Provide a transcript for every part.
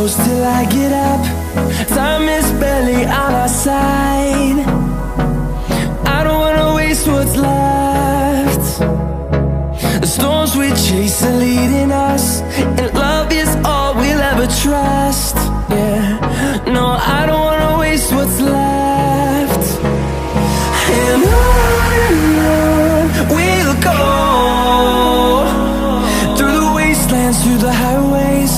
close till I get up. Time is barely on our side. I don't wanna waste what's left. The storms we chase are leading us, and love is all we'll ever trust. Yeah, no, I don't wanna waste what's left. And on we'll go, through the wastelands, through the highways,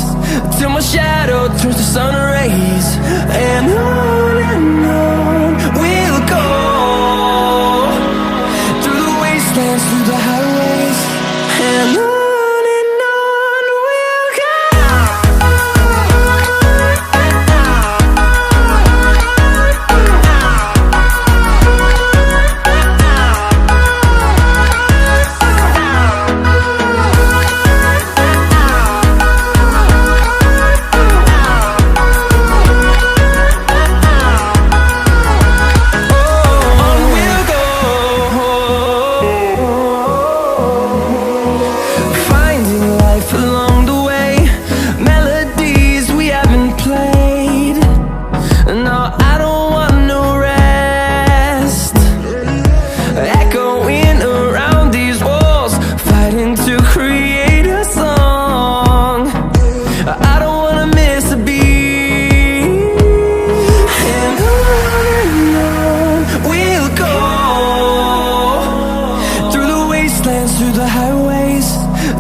till my shadow turns to sun rays. And on we'll go, through the wastelands, through the highways, and on we'll go. Through the highways,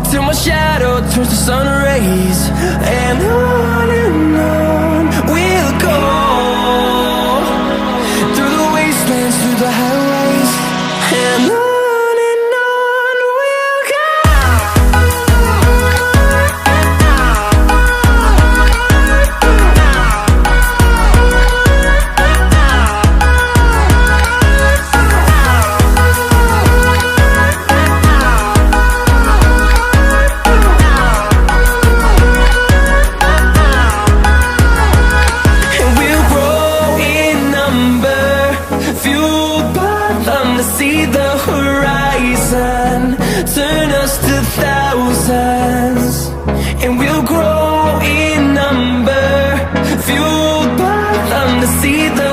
till my shadow turns to sun rays. And on we'll go, through the wastelands, through the highways, and on we'll go. See the horizon, turn us to thousands, and we'll grow in number, fueled by them to see the